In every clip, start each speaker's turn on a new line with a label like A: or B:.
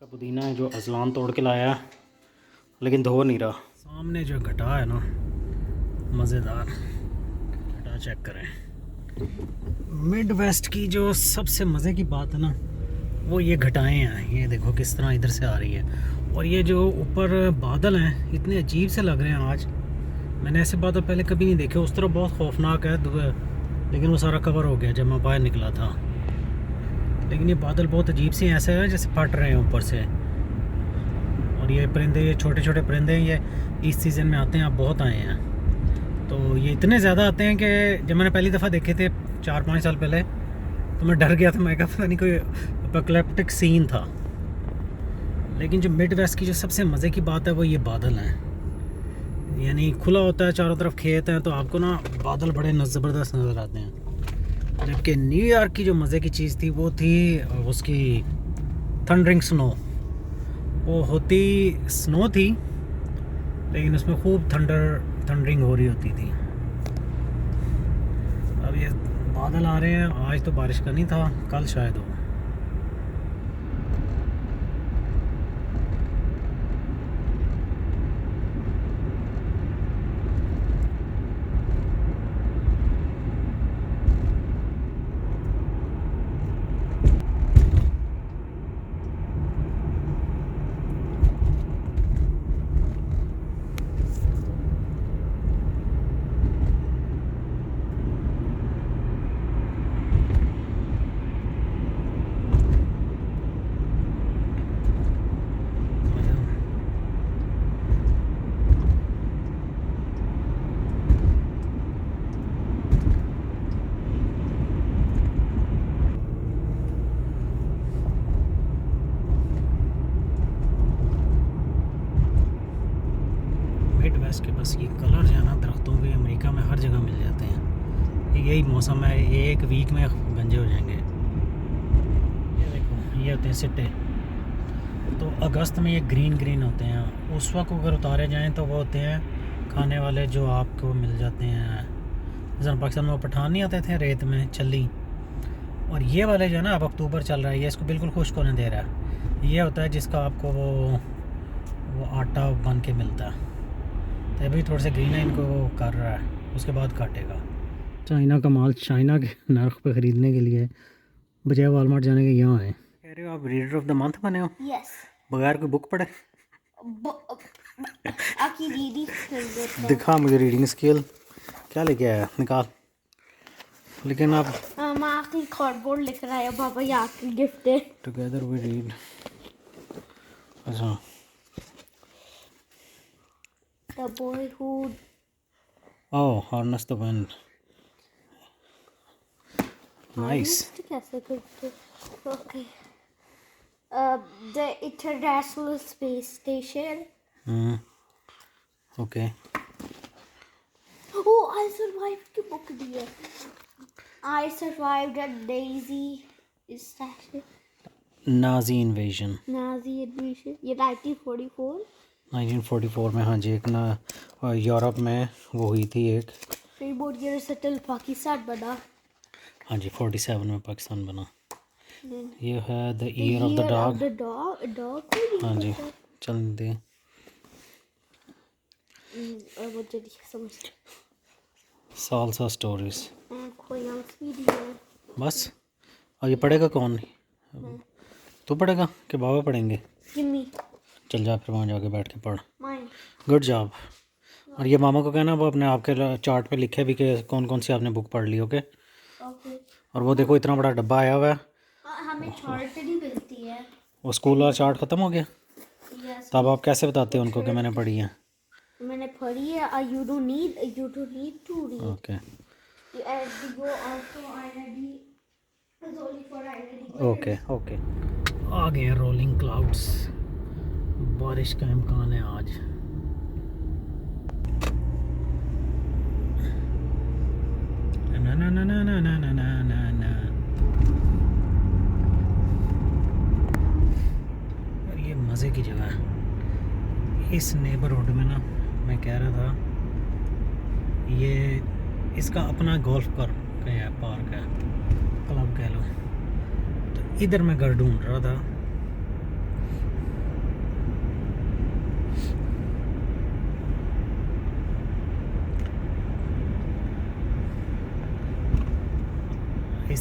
A: का पुदीना है जो असलान तोड़ के लाया है, लेकिन धो नहीं रहा। सामने जो घटा है ना, मज़ेदार घटा चेक करें। मिड वेस्ट की जो सबसे मज़े की बात है ना, वो ये घटाएं हैं। ये देखो किस तरह इधर से आ रही है। और ये जो ऊपर बादल हैं इतने अजीब से लग रहे हैं आज। मैंने ऐसे बादल पहले कभी नहीं देखे। उस तरफ बहुत खौफनाक है, लेकिन वो सारा कवर हो गया जब मैं बाहर निकला था। लेकिन ये बादल बहुत अजीब से ऐसे हैं जैसे फट रहे हैं ऊपर से। और ये परिंदे, ये छोटे छोटे परिंदे हैं, ये इस सीज़न में आते हैं। अब बहुत आए हैं, तो ये इतने ज़्यादा आते हैं कि जब मैंने पहली दफ़ा देखे थे 4-5 साल पहले, तो मैं डर गया था। मैं कहा पता नहीं कोई एपोकैलिप्टिक सीन था। लेकिन जो मिड वेस्ट की जो सबसे मज़े की बात है वो ये बादल हैं। यानी खुला होता है, चारों तरफ खेत हैं, तो आपको ना बादल बड़े ज़बरदस्त नज़र आते हैं। जबकि न्यूयॉर्क की जो मज़े की चीज़ थी वो थी उसकी थंडरिंग स्नो। वो होती स्नो थी, लेकिन उसमें खूब थंडरिंग हो रही होती थी। अब ये बादल आ रहे हैं। आज तो बारिश का नहीं था, कल शायद हो। मिड वेस्ट के बस ये कलर जो है ना दरख्तों के, अमेरिका में हर जगह मिल जाते हैं। यही मौसम है, एक वीक में गंजे हो जाएंगे। ये देखो, ये होते हैं सिट्टे। तो अगस्त में ये ग्रीन ग्रीन होते हैं। उस वक्त अगर उतारे जाएं तो वो होते हैं खाने वाले, जो आपको मिल जाते हैं। जैसे पाकिस्तान में वो पठान नहीं आते थे रेत में छल्ली, और ये वाले जो है ना, अब अक्टूबर चल रहा है, ये इसको बिल्कुल खुश्क होने दे रहा है। ये होता है जिसका आपको वो आटा बन के मिलता है। तो अभी थोड़े से ग्रीन है, इनको वो कर रहा है, उसके बाद काटेगा। चाइना का माल चाइना के नर्ख पे ख़रीदने के लिए बजाय वालमार्ट जाने के यहाँ आए। कह रहे हो आप रीडर ऑफ द मंथ बने हो?
B: यस।
A: बगैर कोई बुक पढ़े?
B: आपकी रीडिंग
A: दिखा मुझे रीडिंग स्केल। क्या लेके आया, निकाल। लेकिन आप
B: आखिरी कार्डबोर्ड लिख रहा है पापा, ये आपकी गिफ्ट है।
A: Together we read. अच्छा,
B: The boy who
A: harness the wind. Nice.
B: कैसे करते? Okay. The International Space Station.
A: Okay.
B: Oh, I survived की book दी है। I survived at Daisy Station.
A: Nazi invasion.
B: ये
A: 1944 में, हाँ जी, एक ना यूरोप में वो हुई थी एक।
B: फिर बोल के सेटल पाकिस्तान बना।
A: हाँ जी, 47 में पाकिस्तान बना। ये है the year of the dog. हाँ जी, चल दे।
B: मुझे समझ
A: सालसा स्टोरीज बस। और ये पढ़ेगा कौन? तू पढ़ेगा कि बाबा पढ़ेंगे? चल जा, फिर वहाँ जाके बैठ के पढ़। Good job. और ये मामा को कहना वो अपने आपके चार्ट पे लिखे भी कि कौन कौन सी आपने बुक पढ़ ली। ओके। और वो देखो इतना बड़ा डब्बा आया हुआ है।
B: हमें चार्ट नहीं मिलती है।
A: वो स्कूल वाला चार्ट ख़त्म हो गया। तो अब आप कैसे बताते हैं उनको कि मैंने पढ़ी है?
B: मैंने पढ़ी है। You don't need to read.
A: Okay. Okay okay. आ गए रोलिंग क्लाउड्स। बारिश का इम्कान है आज। ना ना ना ना ना ना ना ना ना। ये मज़े की जगह है। इस नेबरहुड में ना, मैं कह रहा था, ये इसका अपना गोल्फ पार्क है, क्लब कह लो। तो इधर मैं घर ढूंढ रहा था।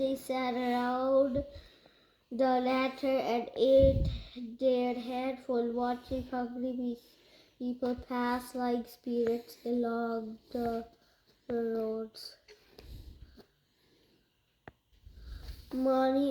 B: They sat around the latter at 8, their head full, watching hungry people pass like spirits along the roads. Money.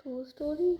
B: True story.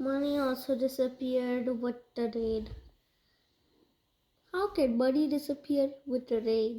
B: Money also disappeared with the rain. How can money disappear with the rain?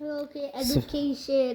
B: Okay, education.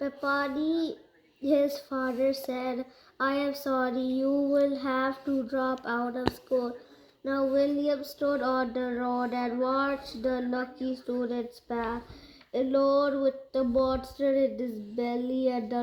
B: Perhayi, his father said, I am sorry, you will have to drop out of school. Now William stood on the road and watched the lucky students pass, alone with the monster in his belly and the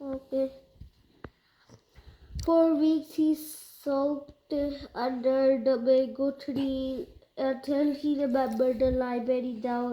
B: Okay. For weeks he sulked under the mango tree until he remembered the library down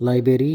B: Library.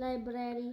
B: Library.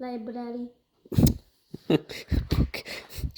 B: Library.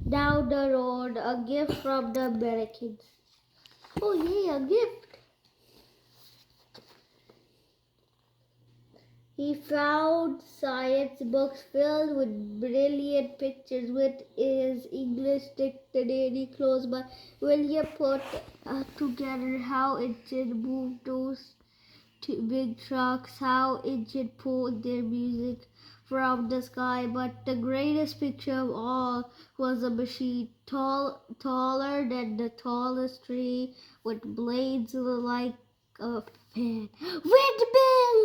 B: Down the road, a gift from the Americans. Oh, yeah, a gift. He found science books filled with brilliant pictures with his English dictionary close by. William put together how engine moved those two big trucks, how engine pulled their music from the sky, but the greatest picture of all was a machine taller than the tallest tree with blades like a fan. Windmill!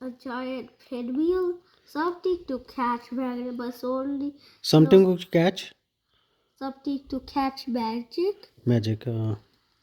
B: A giant pinwheel, something to catch magnet, but only
A: Something to catch
B: something to catch
A: magic.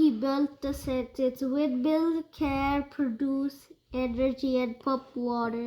B: he built the sentence. Windmill can produce energy and pump water.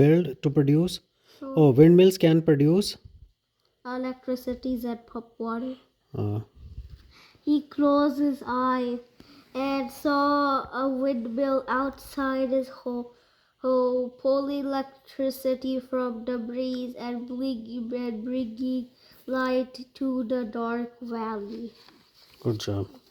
A: build to produce. Oh, windmills can produce
B: electricity and pump water. He closed his eye and saw a windmill outside his home, pulling electricity from the breeze and bringing light to the dark valley.
A: Good job.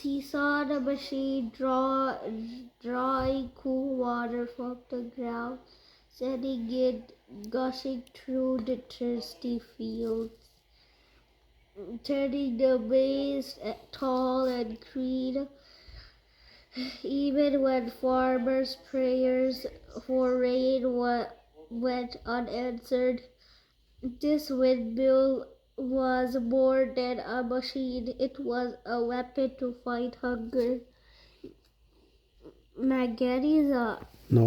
B: He saw the machine drawing cool water from the ground, sending it gushing through the thirsty fields, turning the maize tall and green. Even when farmers' prayers for rain went unanswered, this windmill was more than a machine. It was a weapon to fight hunger. Margarita.
A: No.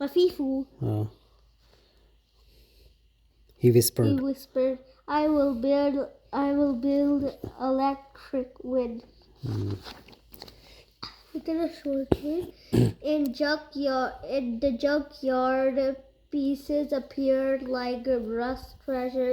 B: Mafifu.
A: He whispered.
B: He whispered, I will build electric wind. Itna short hai. In the junkyard, pieces appeared like a rust treasure.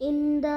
B: In the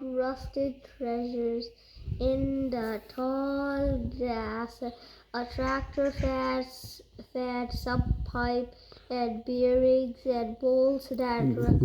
B: rusted treasures in the tall grass. A tractor fed some pipe and bearings and bolts that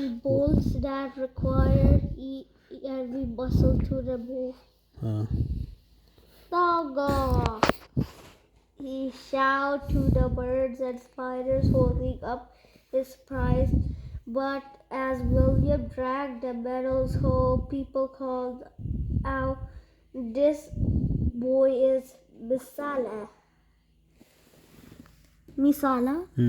B: and bolts that required every muscle to remove. Saga. He shouted to the birds and spiders holding up his prize. But as William dragged the metals home, people called out, this boy is Misala.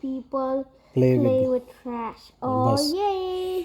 B: people
A: play
B: with trash. Oh yay.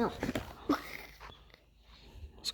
B: No.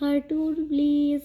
B: Cartoon please.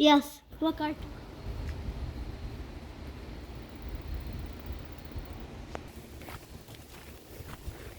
B: Yes. What cartoon?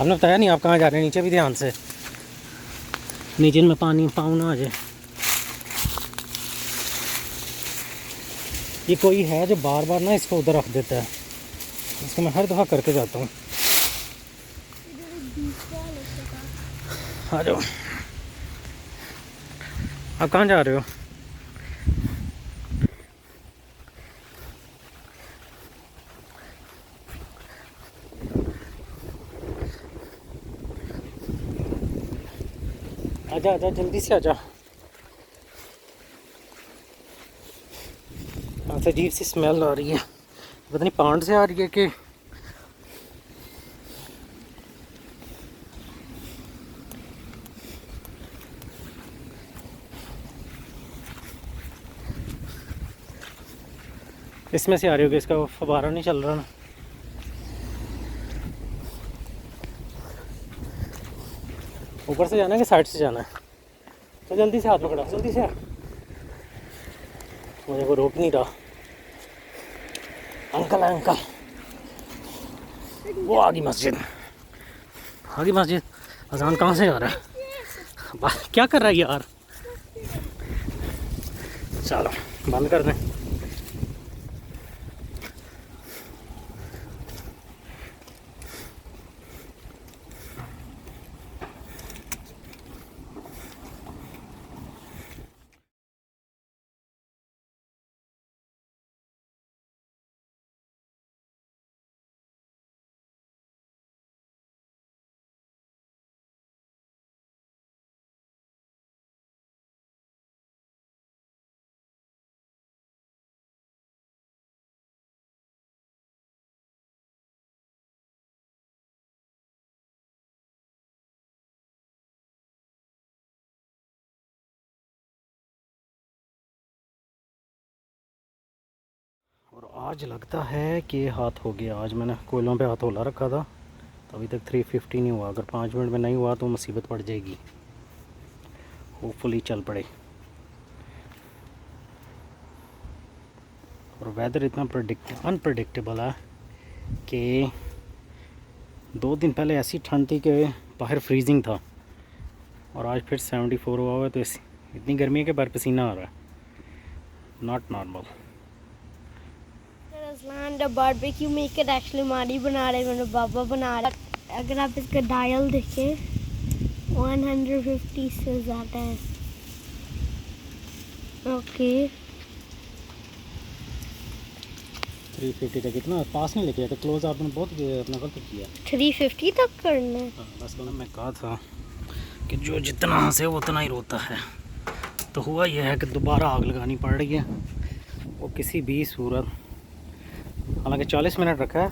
A: आपने बताया नहीं आप कहाँ जा रहे हैं, नीचे भी ध्यान से, नीचे में पानी पाँव ना आ जाए। ये कोई है जो बार बार ना इसको उधर रख देता है, इसको मैं हर दफ़ा करके जाता हूँ। आ जाओ, आप कहाँ जा रहे हो? आजा आजा जल्दी से आजा। यहाँ से अजीब सी स्मेल आ रही है, पता नहीं पांड से आ रही है कि इसमें से आ रही होगी, इसका वो फव्वारा नहीं चल रहा ना। ऊपर से जाना है कि साइड से जाना है? तो जल्दी से हाथ पकड़ा, जल्दी से। मुझे को रोक नहीं रहा। अंकल है अंकल, वो आगे मस्जिद, आगे मस्जिद। अजान कहाँ से आ रहा है? क्या कर रहा है यार? चलो बंद कर दें। और आज लगता है कि हाथ हो गया। आज मैंने कोयलों पे हाथ होला रखा था, तो अभी तक 350 नहीं हुआ। अगर 5 मिनट में नहीं हुआ तो मुसीबत पड़ जाएगी। होपफुली चल पड़े। और वेदर इतना अनप्रडिक्टेबल है कि 2 दिन पहले ऐसी ठंड थी कि बाहर फ्रीजिंग था, और आज फिर 74 हुआ हुआ है। तो इतनी गर्मी है कि बाहर पसीना आ रहा है। Not normal.
B: Aslan, the barbecue maker actually मारी बना रहे, मैंने बाबा बना रहा। अगर आप इसका डायल देखें 150 से ज़्यादा है। ओके
A: 350 तक इतना पास नहीं लेके, तो क्लोज आपने बहुत अपना गलत किया।
B: 350 तक करना है।
A: हाँ, बस मैं कहा था कि जो जितना हंसे वो उतना ही रोता है। तो हुआ यह है कि दोबारा आग लगानी पड़ रही है, वो किसी भी सूरत। हालांकि 40 मिनट रखा है,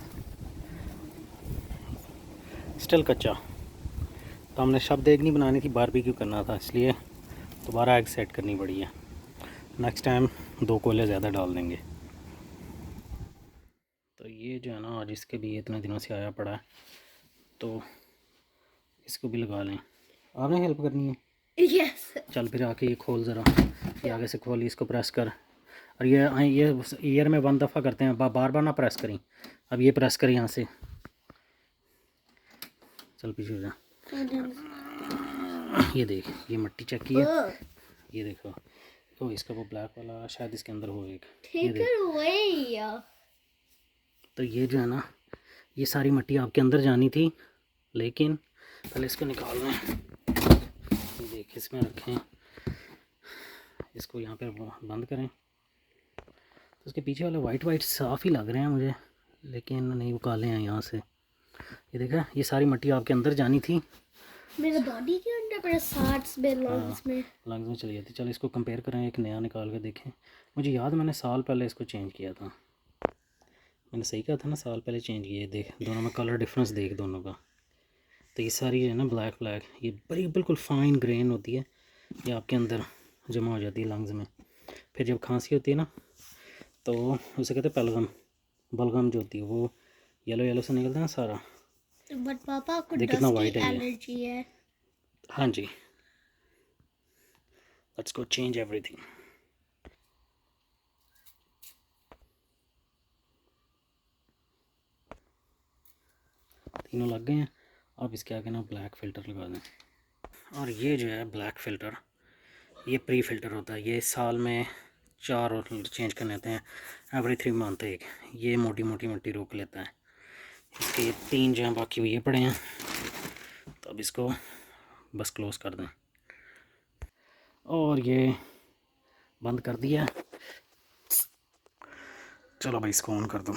A: स्टिल कच्चा। तो हमने शब देग नहीं बनानी थी, बारबेक्यू करना था, इसलिए दोबारा एग सेट करनी पड़ी है। नेक्स्ट टाइम 2 कोयले ज़्यादा डाल देंगे। तो ये जो है ना, आज इसके भी इतने दिनों से आया पड़ा है, तो इसको भी लगा लें। आपने हेल्प करनी है?
B: यस।
A: चल फिर आके ये खोल ज़रा, ये आगे से खोल, इसको प्रेस कर। और ये ईयर में 1 दफ़ा करते हैं, बार बार ना प्रेस करें। अब ये प्रेस करें यहाँ से। चल पीछे हो जा। ये देख, ये मट्टी चक्की है, ये देखो। तो इसका वो ब्लैक वाला शायद इसके अंदर हो एक। तो ये जो है ना, ये सारी मट्टी आपके अंदर जानी थी, लेकिन पहले इसको निकाल लें। देख इसमें रखें, इसको यहाँ पे बंद करें। तो उसके पीछे वाले वाइट साफ़ ही लग रहे हैं मुझे, लेकिन नहीं, वो काले हैं यहाँ से। ये देखा, ये सारी मट्टी आपके अंदर जानी थी,
B: मेरे बॉडी के अंदर, मेरे सांस में, लंग्स में
A: चली जाती। चल इसको कंपेयर करें, एक नया निकाल के देखें। मुझे याद, मैंने साल पहले इसको चेंज किया था। मैंने सही कहा था ना, साल पहले चेंज किया। देख दोनों में कलर डिफरेंस देख दोनों का। तो ये सारी है ना ब्लैक, ये बड़ी बिल्कुल फ़ाइन ग्रेन होती है, ये आपके अंदर जमा हो जाती है लंग्स में। फिर जब खांसी होती है ना, तो उसे कहते हैं बलगम जो होती है, वो येलो से निकलता है ना सारा।
B: बट पापा को
A: देख कितना वाइट है
B: एलर्जी है।
A: हाँ जी, लेट्स गो चेंज एवरीथिंग। तीनों लग गए हैं। आप इसके आगे ना ब्लैक फ़िल्टर लगा दें। और ये जो है ब्लैक फ़िल्टर, ये प्री फ़िल्टर होता है, ये साल में 4 और चेंज करने होते हैं, एवरी 3 मंथ एक। ये मोटी मोटी मिट्टी रोक लेता है। इसके ये 3 जो हैं बाकी वो ये पड़े हैं, तो अब इसको बस क्लोज़ कर दें। और ये बंद कर दिया। चलो भाई इसको ऑन कर दो।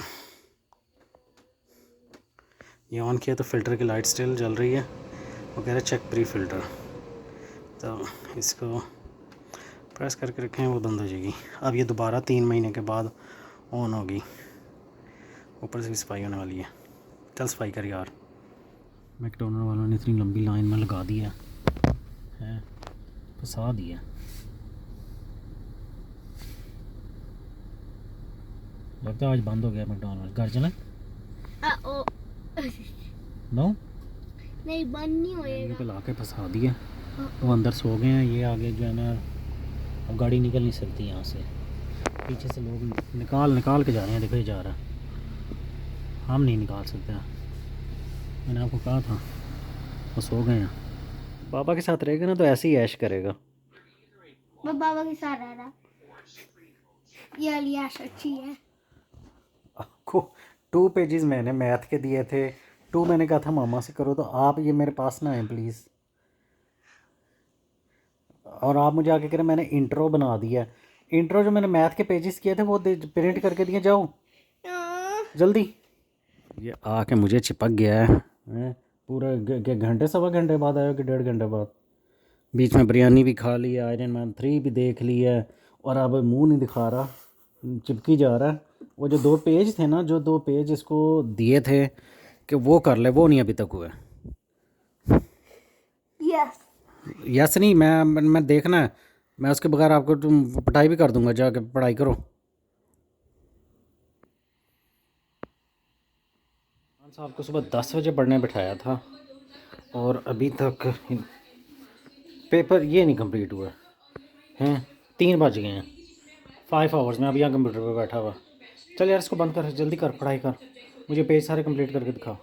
A: ये ऑन किया तो फ़िल्टर की लाइट स्टिल जल रही है, वो कह रहे चेक प्री फ़िल्टर। तो इसको प्रेस करके रखें, वो बंद हो जाएगी। अब ये दोबारा 3 महीने के बाद ऑन होगी। ऊपर से भी सफाई होने वाली है। चल सफाई कर यार। मैकडोनल्ड वालों ने इतनी लंबी लाइन में लगा दिया है, फंसा दिया। लगता है आज बंद हो गया मैकडोनल्ड। घर चलें? नो
B: नहीं, बंद नहीं होएगा।
A: पे ला के फंसा दिए। वो अंदर सो गए हैं। ये आगे जो है ना, अब गाड़ी निकल नहीं सकती यहाँ से। पीछे से लोग निकाल के जा रहे हैं। देखो ये जा रहा है, हम नहीं निकाल सकते। मैंने आपको कहा था, वो सो गए हैं। बाबा के साथ रहेगा ना तो ऐसे ही ऐश करेगा।
B: मैं बाबा के साथ रह रहा, ये वाली ऐश अच्छी है।
A: आपको 2 पेजेस मैंने मैथ के दिए थे, 2 मैंने कहा था मामा से करो, तो आप ये मेरे पास ना आए प्लीज़। और आप मुझे आके कह रहे मैंने इंट्रो बना दिया। इंट्रो जो मैंने मैथ के पेजेस किए थे वो प्रिंट करके दिए, जाओ जल्दी। ये आके मुझे चिपक गया है। पूरा घंटे सवा घंटे बाद आया कि 1.5 घंटे बाद। बीच में बिरयानी भी खा ली है, आयरन मैन 3 भी देख ली है, और अब मुंह नहीं दिखा रहा, चिपकी जा रहा है। वो जो 2 पेज थे ना, जो 2 पेज इसको दिए थे कि वो कर ले, वो नहीं अभी तक हुए। यस नहीं, मैं देखना है, मैं उसके बगैर आपको पढ़ाई भी कर दूंगा, जाके पढ़ाई करो। साहब को सुबह 10 बजे पढ़ने बिठाया था और अभी तक पेपर ये नहीं कंप्लीट हुआ हैं। 3 बज गए हैं, 5 आवर्स में अभी यहाँ कंप्यूटर पे बैठा हुआ। चल यार इसको बंद कर, जल्दी कर, पढ़ाई कर, मुझे पेज सारे कंप्लीट करके दिखा।